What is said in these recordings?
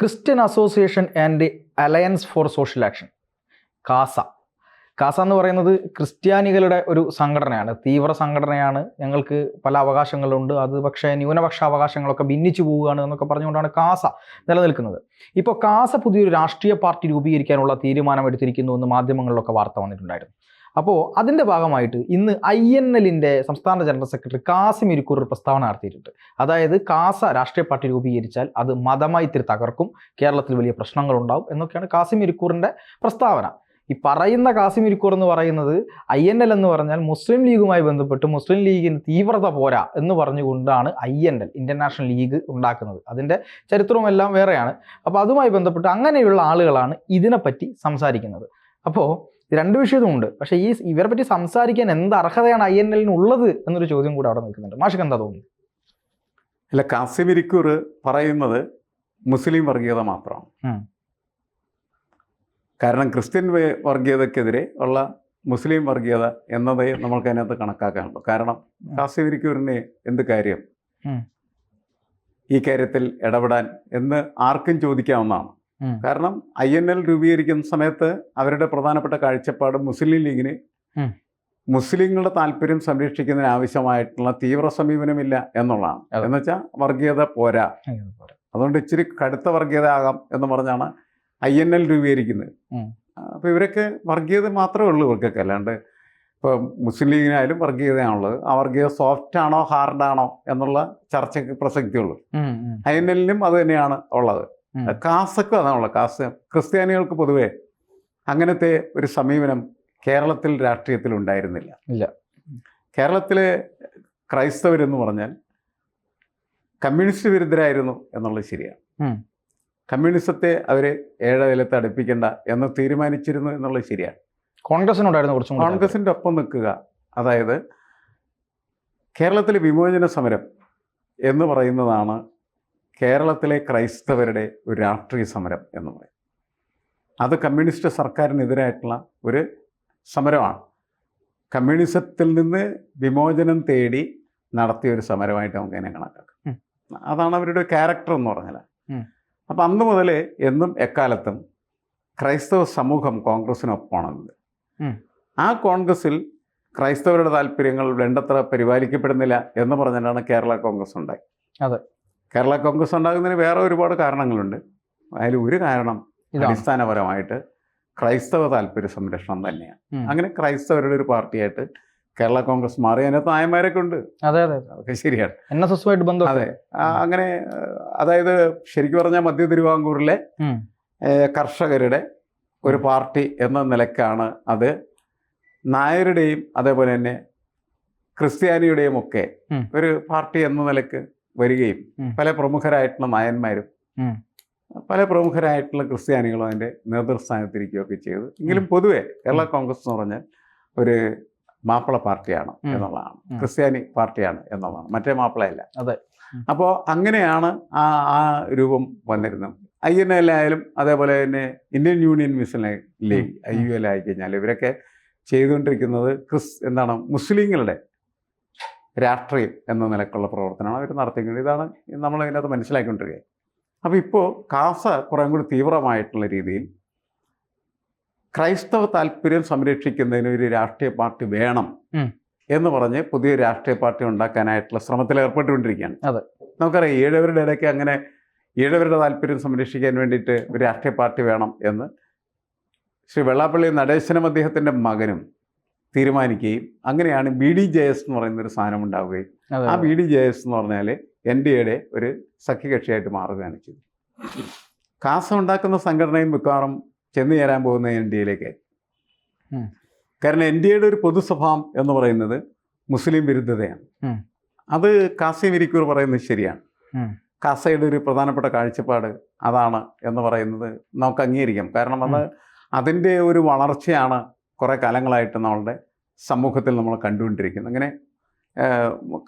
Christian association and alliance for social action, CASA. CASA എന്ന് പറയുന്നത് ക്രിസ്ത്യാനികളുടെ ഒരു സംഘടനയാണ്, തീവ്ര സംഘടനയാണ്. ഞങ്ങൾക്ക് പല അവകാശങ്ങളുണ്ട്, അത് പക്ഷേ ന്യൂനപക്ഷ അവകാശങ്ങളൊക്കെ ഭിന്നിച്ചു പോവുകയാണ് എന്നൊക്കെ പറഞ്ഞുകൊണ്ടാണ് കാസ നിലനിൽക്കുന്നത്. ഇപ്പോൾ കാസ പുതിയൊരു രാഷ്ട്രീയ പാർട്ടി രൂപീകരിക്കാനുള്ള തീരുമാനമെടുത്തിരിക്കുന്നു എന്ന് മാധ്യമങ്ങളിലൊക്കെ വാർത്ത വന്നിട്ടുണ്ടായിരുന്നു. അപ്പോൾ അതിൻ്റെ ഭാഗമായിട്ട് ഇന്ന് INL സംസ്ഥാന ജനറൽ സെക്രട്ടറി കാസിം ഇരിക്കൂർ ഒരു പ്രസ്താവന നടത്തിയിട്ടുണ്ട്. അതായത് കാസ രാഷ്ട്രീയ പാർട്ടി രൂപീകരിച്ചാൽ അത് മതമൈത്രി തകർക്കും, കേരളത്തിൽ വലിയ പ്രശ്നങ്ങളുണ്ടാവും എന്നൊക്കെയാണ് കാസിം ഇരിക്കൂറിൻ്റെ പ്രസ്താവന. ഈ പറയുന്ന കാസിം ഇരിക്കൂർ എന്ന് പറയുന്നത് INL എന്ന് പറഞ്ഞാൽ മുസ്ലിം ലീഗുമായി ബന്ധപ്പെട്ട് മുസ്ലിം ലീഗിന് തീവ്രത പോരാ എന്ന് പറഞ്ഞുകൊണ്ടാണ് INL ഇന്ത്യൻ നാഷണൽ ലീഗ് ഉണ്ടാക്കുന്നത്. അതിൻ്റെ ചരിത്രവും എല്ലാം വേറെയാണ്. അപ്പോൾ അതുമായി ബന്ധപ്പെട്ട് അങ്ങനെയുള്ള ആളുകളാണ് ഇതിനെപ്പറ്റി സംസാരിക്കുന്നത്. അപ്പോൾ രണ്ട് വിഷയവുമുണ്ട്. പക്ഷേ ഇവരെ പറ്റി സംസാരിക്കാൻ എന്ത് അർഹതയാണ് INL ഉള്ളത് എന്നൊരു ചോദ്യം കൂടെ അവിടെ നിൽക്കുന്നുണ്ട്. മാഷിക്ക് എന്താ തോന്നുന്നത്? അല്ല, കാസിം ഇരിക്കൂർ പറയുന്നത് മുസ്ലിം വർഗീയത മാത്രമാണ്. കാരണം ക്രിസ്ത്യൻ വർഗീയതക്കെതിരെ ഉള്ള മുസ്ലിം വർഗീയത എന്നതേ നമ്മൾക്ക് അതിനകത്ത് കണക്കാക്കാനുള്ളൂ. കാരണം കാസിം ഇരിക്കൂറിന് എന്ത് കാര്യം ഈ കാര്യത്തിൽ ഇടപെടാൻ എന്ന് ആർക്കും ചോദിക്കാവുന്നതാണ്. കാരണം INL രൂപീകരിക്കുന്ന സമയത്ത് അവരുടെ പ്രധാനപ്പെട്ട കാഴ്ചപ്പാട് മുസ്ലിം ലീഗിന് മുസ്ലിങ്ങളുടെ താല്പര്യം സംരക്ഷിക്കുന്നതിന് ആവശ്യമായിട്ടുള്ള തീവ്ര സമീപനമില്ല എന്നുള്ളതാണ്. എന്നുവെച്ചാൽ വർഗീയത പോരാ, അതുകൊണ്ട് ഇച്ചിരി കടുത്ത വർഗീയത ആകാം എന്ന് പറഞ്ഞാണ് INL രൂപീകരിക്കുന്നത്. അപ്പോൾ ഇവരൊക്കെ വർഗീയത മാത്രമേ ഉള്ളൂ ഇവർക്കൊക്കെ. അല്ലാണ്ട് ഇപ്പോൾ മുസ്ലിം ലീഗിനായാലും വർഗീയതയാണുള്ളത്. ആ വർഗീയത സോഫ്റ്റ് ആണോ ഹാർഡാണോ എന്നുള്ള ചർച്ചയ്ക്ക് പ്രസക്തിയുള്ളൂ. INL അത് തന്നെയാണ് ഉള്ളത്. കാസക്കും അതാണുള്ളത്. കാസ ക്രിസ്ത്യാനികൾക്ക് പൊതുവെ അങ്ങനത്തെ ഒരു സമീപനം കേരളത്തിൽ രാഷ്ട്രീയത്തിൽ ഉണ്ടായിരുന്നില്ല. കേരളത്തിലെ ക്രൈസ്തവരെന്ന് പറഞ്ഞാൽ കമ്മ്യൂണിസ്റ്റ് വിരുദ്ധരായിരുന്നു എന്നുള്ളത് ശരിയാണ്. കമ്മ്യൂണിസത്തെ അവർ ഏഴവിലത്ത് അടുപ്പിക്കേണ്ട എന്ന് തീരുമാനിച്ചിരുന്നു എന്നുള്ളത് ശരിയാണ്. കോൺഗ്രസിൻ്റെ ഒപ്പം നിൽക്കുക, അതായത് കേരളത്തിലെ വിമോചന സമരം എന്ന് പറയുന്നതാണ് കേരളത്തിലെ ക്രൈസ്തവരുടെ ഒരു രാഷ്ട്രീയ സമരം എന്ന് പറയും. അത് കമ്മ്യൂണിസ്റ്റ് സർക്കാരിനെതിരായിട്ടുള്ള ഒരു സമരമാണ്. കമ്മ്യൂണിസത്തിൽ നിന്ന് വിമോചനം തേടി നടത്തിയ ഒരു സമരമായിട്ട് നമുക്ക് അതിനെ കണക്കാക്കാം. അതാണ് അവരുടെ ക്യാരക്ടർ എന്ന് പറഞ്ഞാൽ. അപ്പം അന്ന് മുതൽ എന്നും എക്കാലത്തും ക്രൈസ്തവ സമൂഹം കോൺഗ്രസിനൊപ്പമാണത്. ആ കോൺഗ്രസിൽ ക്രൈസ്തവരുടെ താല്പര്യങ്ങൾ വേണ്ടത്ര പരിപാലിക്കപ്പെടുന്നില്ല എന്ന് പറഞ്ഞിട്ടാണ് കേരള കോൺഗ്രസ് ഉണ്ടായി. കേരള കോൺഗ്രസ് ഉണ്ടാകുന്നതിന് വേറെ ഒരുപാട് കാരണങ്ങളുണ്ട്. അതിൽ ഒരു കാരണം അടിസ്ഥാനപരമായിട്ട് ക്രൈസ്തവ താല്പര്യ സംരക്ഷണം തന്നെയാണ്. അങ്ങനെ ക്രൈസ്തവരുടെ ഒരു പാർട്ടിയായിട്ട് കേരള കോൺഗ്രസ് മാറി. അതിനകത്ത് നായന്മാരൊക്കെ ഉണ്ട്, അതൊക്കെ ശരിയാണ്. അതെ, അങ്ങനെ അതായത് ശരിക്കും പറഞ്ഞാൽ മധ്യ തിരുവിതാംകൂറിലെ കർഷകരുടെ ഒരു പാർട്ടി എന്ന നിലക്കാണ് അത് നായരുടെയും അതേപോലെ തന്നെ ക്രിസ്ത്യാനിയുടെയും ഒക്കെ ഒരു പാർട്ടി എന്ന നിലക്ക് വരികയും പല പ്രമുഖരായിട്ടുള്ള നായന്മാരും പല പ്രമുഖരായിട്ടുള്ള ക്രിസ്ത്യാനികളും അതിൻ്റെ നേതൃസ്ഥാനത്തിരിക്കുകയൊക്കെ ചെയ്തു. എങ്കിലും പൊതുവെ കേരള കോൺഗ്രസ് എന്ന് പറഞ്ഞാൽ ഒരു മാപ്പിള പാർട്ടിയാണ് എന്നുള്ളതാണ്, ക്രിസ്ത്യാനി പാർട്ടിയാണ് എന്നുള്ളതാണ്, മറ്റേ മാപ്പിളയല്ല. അപ്പോൾ അങ്ങനെയാണ് ആ രൂപം വന്നിരുന്നത്. INL ആയാലും അതേപോലെ തന്നെ ഇന്ത്യൻ യൂണിയൻ മുസ്ലിം ലീഗ് IUL ആയിക്കഴിഞ്ഞാൽ ഇവരൊക്കെ ചെയ്തുകൊണ്ടിരിക്കുന്നത് മുസ്ലിങ്ങളുടെ രാഷ്ട്രീയം എന്ന നിലക്കുള്ള പ്രവർത്തനമാണ് അവർ നടത്തിക്കുന്നത്. ഇതാണ് നമ്മൾ അതിനകത്ത് മനസ്സിലാക്കിക്കൊണ്ടിരിക്കുക. അപ്പോൾ ഇപ്പോൾ കാസ കുറേ കൂടി തീവ്രമായിട്ടുള്ള രീതിയിൽ ക്രൈസ്തവ താല്പര്യം സംരക്ഷിക്കുന്നതിന് ഒരു രാഷ്ട്രീയ പാർട്ടി വേണം എന്ന് പറഞ്ഞ് പുതിയ രാഷ്ട്രീയ പാർട്ടി ഉണ്ടാക്കാനായിട്ടുള്ള ശ്രമത്തിൽ ഏർപ്പെട്ടുകൊണ്ടിരിക്കുകയാണ്. നമുക്കറിയാം, ഈഴവരുടെ ഇടയ്ക്ക് അങ്ങനെ ഈഴവരുടെ താല്പര്യം സംരക്ഷിക്കാൻ വേണ്ടിയിട്ട് ഒരു രാഷ്ട്രീയ പാർട്ടി വേണം എന്ന് ശ്രീ വെള്ളാപ്പള്ളി നടേശനും അദ്ദേഹത്തിൻ്റെ മകനും തീരുമാനിക്കുകയും അങ്ങനെയാണ് BDJS എന്ന് പറയുന്നൊരു സാധനം ഉണ്ടാവുകയും ആ BDJS എന്ന് പറഞ്ഞാൽ NDAയുടെ ഒരു സഖ്യകക്ഷിയായിട്ട് മാറുകയാണ് ചെയ്തത്. കാസ ഉണ്ടാക്കുന്ന സംഘടനയും മിക്കവാറും ചെന്ന് ചേരാൻ പോകുന്ന NDAയിലേക്ക്. കാരണം NDAയുടെ ഒരു പൊതു സ്വഭാവം എന്ന് പറയുന്നത് മുസ്ലിം വിരുദ്ധതയാണ്. അത് കാസിം ഇരിക്കൂർ പറയുന്നത് ശരിയാണ്. കാസയുടെ ഒരു പ്രധാനപ്പെട്ട കാഴ്ചപ്പാട് അതാണ് എന്ന് പറയുന്നത് നമുക്ക് അംഗീകരിക്കാം. കാരണം അതിൻ്റെ ഒരു വളർച്ചയാണ് കുറേ കാലങ്ങളായിട്ട് നമ്മളുടെ സമൂഹത്തിൽ നമ്മൾ കണ്ടുകൊണ്ടിരിക്കുന്നത്. അങ്ങനെ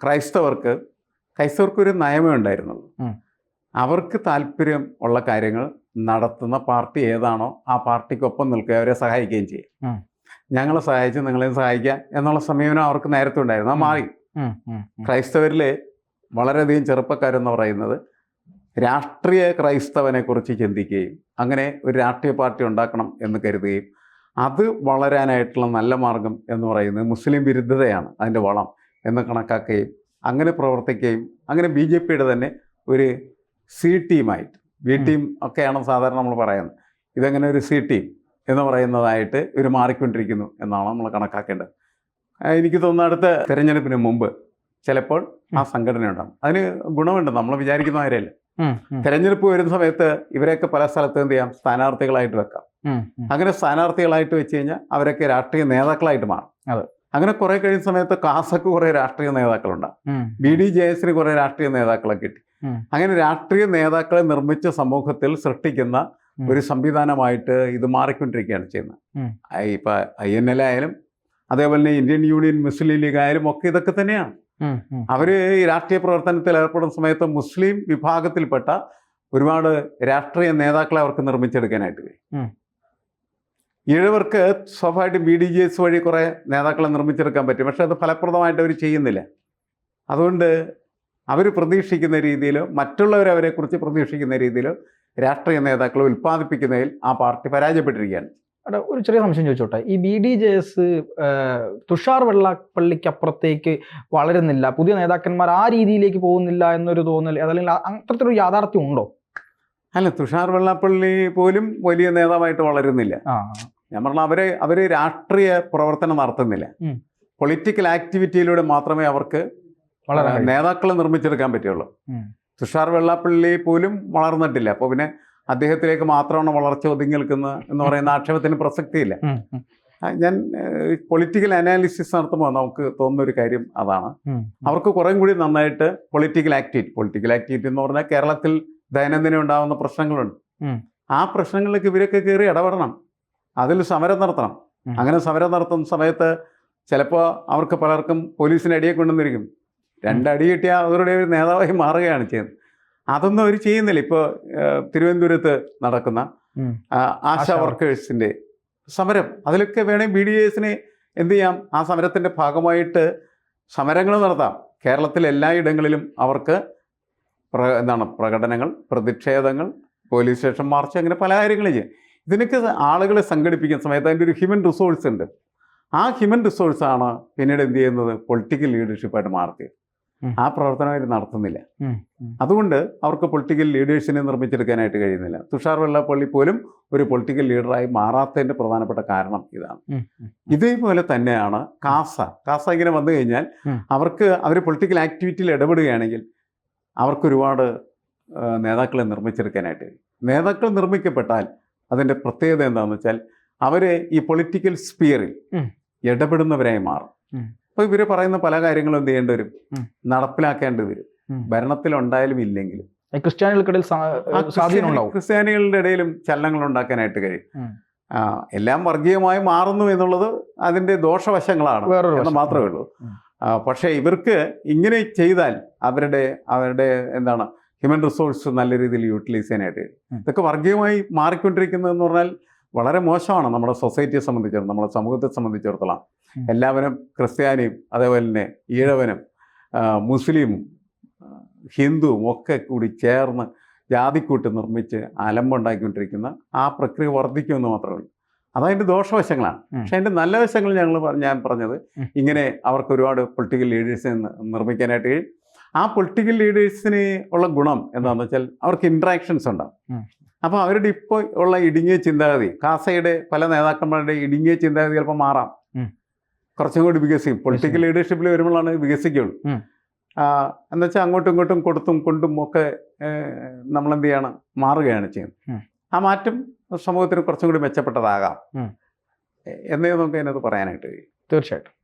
ക്രൈസ്തവർക്കൊരു നയമേ ഉണ്ടായിരുന്നുള്ളൂ. അവർക്ക് താല്പര്യം ഉള്ള കാര്യങ്ങൾ നടത്തുന്ന പാർട്ടി ഏതാണോ ആ പാർട്ടിക്കൊപ്പം നിൽക്കുക, അവരെ സഹായിക്കുകയും ചെയ്യും. ഞങ്ങളെ സഹായിച്ച് നിങ്ങളെയും സഹായിക്കുക എന്നുള്ള സമീപനം അവർക്ക് നേരത്തെ ഉണ്ടായിരുന്നു. അത് മാറി. ക്രൈസ്തവരിലെ വളരെയധികം ചെറുപ്പക്കാരെന്ന് പറയുന്നത് രാഷ്ട്രീയ ക്രൈസ്തവനെ കുറിച്ച് ചിന്തിക്കുകയും അങ്ങനെ ഒരു രാഷ്ട്രീയ പാർട്ടി ഉണ്ടാക്കണം എന്ന് കരുതുകയും അത് വളരാനായിട്ടുള്ള നല്ല മാർഗം എന്ന് പറയുന്നത് മുസ്ലിം വിരുദ്ധതയാണ് അതിൻ്റെ വളം എന്ന് കണക്കാക്കുകയും അങ്ങനെ പ്രവർത്തിക്കുകയും അങ്ങനെ BJPയുടെ തന്നെ ഒരു C ടീമായിട്ട് B ടീം ഒക്കെയാണ് സാധാരണ നമ്മൾ പറയുന്നത്, ഇതങ്ങനെ ഒരു C ടീം എന്ന് പറയുന്നതായിട്ട് ഇവർ മാറിക്കൊണ്ടിരിക്കുന്നു എന്നാണ് നമ്മൾ കണക്കാക്കേണ്ടത്. എനിക്ക് തോന്നുന്നു അടുത്ത തിരഞ്ഞെടുപ്പിന് മുമ്പ് ചിലപ്പോൾ ആ സംഘടന ഉണ്ടാകും. അതിന് ഗുണമുണ്ട്, നമ്മൾ വിചാരിക്കുന്ന കാര്യമല്ല. തെരഞ്ഞെടുപ്പ് വരുന്ന സമയത്ത് ഇവരെയൊക്കെ പല സ്ഥലത്ത് എന്ത് ചെയ്യാം, സ്ഥാനാർത്ഥികളായിട്ട് വെക്കാം. അങ്ങനെ സ്ഥാനാർത്ഥികളായിട്ട് വെച്ച് കഴിഞ്ഞാൽ അവരൊക്കെ രാഷ്ട്രീയ നേതാക്കളായിട്ട് മാറും. അങ്ങനെ കുറെ കഴിയുന്ന സമയത്ത് കാസക്ക് കുറെ രാഷ്ട്രീയ നേതാക്കളുണ്ടാകും, BDJSന് കുറെ രാഷ്ട്രീയ നേതാക്കളെ കിട്ടി. അങ്ങനെ രാഷ്ട്രീയ നേതാക്കളെ നിർമ്മിച്ച സമൂഹത്തിൽ സൃഷ്ടിക്കുന്ന ഒരു സംവിധാനമായിട്ട് ഇത് മാറിക്കൊണ്ടിരിക്കുകയാണ് ചെയ്യുന്നത്. ഇപ്പൊ INL ആയാലും അതേപോലെ തന്നെ ഇന്ത്യൻ യൂണിയൻ മുസ്ലിം ലീഗ് ആയാലും ഒക്കെ ഇതൊക്കെ തന്നെയാണ്. അവര് ഈ രാഷ്ട്രീയ പ്രവർത്തനത്തിൽ ഏർപ്പെടുന്ന സമയത്ത് മുസ്ലിം വിഭാഗത്തിൽപ്പെട്ട ഒരുപാട് രാഷ്ട്രീയ നേതാക്കളെ അവർക്ക് നിർമ്മിച്ചെടുക്കാനായിട്ട് കഴിയും. ഈഴവർക്ക് സ്വാഭാവികമായിട്ടും BDJS വഴി കുറേ നേതാക്കളെ നിർമ്മിച്ചെടുക്കാൻ പറ്റും, പക്ഷെ അത് ഫലപ്രദമായിട്ട് അവർ ചെയ്യുന്നില്ല. അതുകൊണ്ട് അവർ പ്രതീക്ഷിക്കുന്ന രീതിയിലോ മറ്റുള്ളവരവരെക്കുറിച്ച് പ്രതീക്ഷിക്കുന്ന രീതിയിലോ രാഷ്ട്രീയ നേതാക്കളെ ഉൽപ്പാദിപ്പിക്കുന്നതിൽ ആ പാർട്ടി പരാജയപ്പെട്ടിരിക്കുകയാണ്. അവിടെ ഒരു ചെറിയ സംശയം ചോദിച്ചോട്ടെ, ഈ BDJS തുഷാർ വെള്ളാപ്പള്ളിക്കപ്പുറത്തേക്ക് വളരുന്നില്ല, പുതിയ നേതാക്കന്മാർ ആ രീതിയിലേക്ക് പോകുന്നില്ല എന്നൊരു തോന്നൽ, അതല്ലെങ്കിൽ അത്തരത്തിലൊരു യാഥാർത്ഥ്യം ഉണ്ടോ? അല്ല, തുഷാർ വെള്ളാപ്പള്ളി പോലും വലിയ നേതാവായിട്ട് വളരുന്നില്ല. ഞാൻ പറഞ്ഞ അവര് രാഷ്ട്രീയ പ്രവർത്തനം നടത്തുന്നില്ല. പൊളിറ്റിക്കൽ ആക്ടിവിറ്റിയിലൂടെ മാത്രമേ അവർക്ക് നേതാക്കളെ നിർമ്മിച്ചെടുക്കാൻ പറ്റുള്ളൂ. തുഷാർ വെള്ളാപ്പള്ളി പോലും വളർന്നിട്ടില്ല. അപ്പോൾ പിന്നെ അദ്ദേഹത്തിലേക്ക് മാത്രമാണ് വളർച്ച ഒതുങ്ങി നിൽക്കുന്നത് എന്ന് പറയുന്ന ആക്ഷേപത്തിന് പ്രസക്തിയില്ല. ഞാൻ പൊളിറ്റിക്കൽ അനാലിസിസ് നടത്തുമ്പോൾ നമുക്ക് തോന്നുന്ന ഒരു കാര്യം അതാണ്, അവർക്ക് കുറേം കൂടി നന്നായിട്ട് പൊളിറ്റിക്കൽ ആക്ടിവിറ്റി എന്ന് പറഞ്ഞാൽ കേരളത്തിൽ ദൈനംദിനം ഉണ്ടാകുന്ന പ്രശ്നങ്ങളുണ്ട്. ആ പ്രശ്നങ്ങളിലേക്ക് ഇവരൊക്കെ കയറി ഇടപെടണം, അതിൽ സമരം നടത്തണം. അങ്ങനെ സമരം നടത്തുന്ന സമയത്ത് ചിലപ്പോൾ അവർക്ക് പലർക്കും പോലീസിന് അടിയെ കൊണ്ടുവന്നിരിക്കും. 2 അടി കിട്ടിയാൽ അവരുടെ ഒരു നേതാവായി മാറുകയാണ് ചെയ്യുന്നത്. അതൊന്നും അവർ ചെയ്യുന്നില്ല. ഇപ്പോൾ തിരുവനന്തപുരത്ത് നടക്കുന്ന ആശാ വർക്കേഴ്സിൻ്റെ സമരം, അതിലൊക്കെ വേണമെങ്കിൽ BDJSന് എന്ത് ചെയ്യാം, ആ സമരത്തിൻ്റെ ഭാഗമായിട്ട് സമരങ്ങൾ നടത്താം. കേരളത്തിലെ എല്ലായിടങ്ങളിലും അവർക്ക് പ്രകടനങ്ങൾ, പ്രതിഷേധങ്ങൾ, പോലീസ് സ്റ്റേഷൻ മാർച്ച്, അങ്ങനെ പല കാര്യങ്ങളും ചെയ്യും. ഇതിനൊക്കെ ആളുകളെ സംഘടിപ്പിക്കുന്ന സമയത്ത് അതിൻ്റെ ഒരു ഹ്യൂമൻ റിസോഴ്സ് ഉണ്ട്. ആ ഹ്യൂമൻ റിസോഴ്സാണ് പിന്നീട് എന്ത് ചെയ്യുന്നത്, പൊളിറ്റിക്കൽ ലീഡർഷിപ്പായിട്ട് മാറുന്നത്. ആ പ്രവർത്തനം അവർ നടത്തുന്നില്ല. അതുകൊണ്ട് അവർക്ക് പൊളിറ്റിക്കൽ ലീഡേഴ്സിനെ നിർമ്മിച്ചെടുക്കാനായിട്ട് കഴിയുന്നില്ല. തുഷാർ വെള്ളാപ്പള്ളി പോലും ഒരു പൊളിറ്റിക്കൽ ലീഡറായി മാറാത്തതിൻ്റെ പ്രധാനപ്പെട്ട കാരണം ഇതാണ്. ഇതേപോലെ തന്നെയാണ് കാസ ഇങ്ങനെ വന്നു കഴിഞ്ഞാൽ അവർ പൊളിറ്റിക്കൽ ആക്ടിവിറ്റിയിൽ ഇടപെടുകയാണെങ്കിൽ അവർക്കൊരുപാട് നേതാക്കളെ നിർമ്മിച്ചെടുക്കാനായിട്ട് കഴിയും. നേതാക്കൾ നിർമ്മിക്കപ്പെട്ടാൽ അതിൻ്റെ പ്രത്യേകത എന്താണെന്ന് വെച്ചാൽ അവർ ഈ പൊളിറ്റിക്കൽ സ്പിയറിൽ ഇടപെടുന്നവരായി മാറും. അപ്പോൾ ഇവർ പറയുന്ന പല കാര്യങ്ങളും എന്ത് ചെയ്യേണ്ടി വരും, നടപ്പിലാക്കേണ്ടി വരും. ഭരണത്തിലുണ്ടായാലും ഇല്ലെങ്കിലും ക്രിസ്ത്യാനികളുടെ ഇടയിലും ചലനങ്ങൾ ഉണ്ടാക്കാനായിട്ട് കഴിയും. എല്ലാം വർഗീയമായി മാറുന്നു എന്നുള്ളത് അതിൻ്റെ ദോഷവശങ്ങളാണ് എന്ന് മാത്രമേ ഉള്ളൂ. പക്ഷേ ഇവർക്ക് ഇങ്ങനെ ചെയ്താൽ അവരുടെ ഹ്യൂമൻ റിസോഴ്സ് നല്ല രീതിയിൽ യൂട്ടിലൈസ് ചെയ്യാനായിട്ട് ഇതൊക്കെ വർഗീയമായി മാറിക്കൊണ്ടിരിക്കുന്നതെന്ന് പറഞ്ഞാൽ വളരെ മോശമാണ് നമ്മുടെ സൊസൈറ്റിയെ സംബന്ധിച്ചിടത്തോളം, നമ്മുടെ സമൂഹത്തെ സംബന്ധിച്ചിടത്തോളം. എല്ലാവരും ക്രിസ്ത്യാനിയും അതേപോലെ തന്നെ ഈഴവനും മുസ്ലിമും ഹിന്ദുവും ഒക്കെ കൂടി ചേർന്ന് ജാതിക്കൂട്ട് നിർമ്മിച്ച് അലമ്പുണ്ടാക്കിക്കൊണ്ടിരിക്കുന്ന ആ പ്രക്രിയ വർദ്ധിക്കുമെന്ന് മാത്രമേ ഉള്ളൂ. അതതിൻ്റെ ദോഷവശങ്ങളാണ്. പക്ഷെ അതിൻ്റെ നല്ല വശങ്ങൾ ഞാൻ പറഞ്ഞത് ഇങ്ങനെ അവർക്ക് ഒരുപാട് പൊളിറ്റിക്കൽ ലീഡേഴ്സിനെ നിർമ്മിക്കാനായിട്ട് കഴിയും. ആ പൊളിറ്റിക്കൽ ലീഡേഴ്സിന് ഉള്ള ഗുണം എന്താണെന്ന് വെച്ചാൽ അവർക്ക് ഇൻട്രാക്ഷൻസ് ഉണ്ടാകും. അപ്പോൾ അവരുടെ ഇപ്പോൾ ഉള്ള ഇടുങ്ങിയ ചിന്താഗതി, കാസയുടെ പല നേതാക്കന്മാരുടെ ഇടുങ്ങിയ ചിന്താഗതി ചിലപ്പോൾ മാറാം, കുറച്ചും കൂടി വികസിക്കും. പൊളിറ്റിക്കൽ ലീഡർഷിപ്പിൽ വരുമ്പോഴാണ് വികസിക്കുള്ളൂ. എന്നുവെച്ചാൽ അങ്ങോട്ടും ഇങ്ങോട്ടും കൊടുത്തും കൊണ്ടും ഒക്കെ നമ്മളെന്ത് ചെയ്യണം, മാറുകയാണ് ചെയ്യുന്നത്. ആ മാറ്റം സമൂഹത്തിന് കുറച്ചും കൂടി മെച്ചപ്പെട്ടതാകാം എന്നേ നമുക്ക് അതിനകത്ത് പറയാനായിട്ട് കഴിയും. തീർച്ചയായിട്ടും.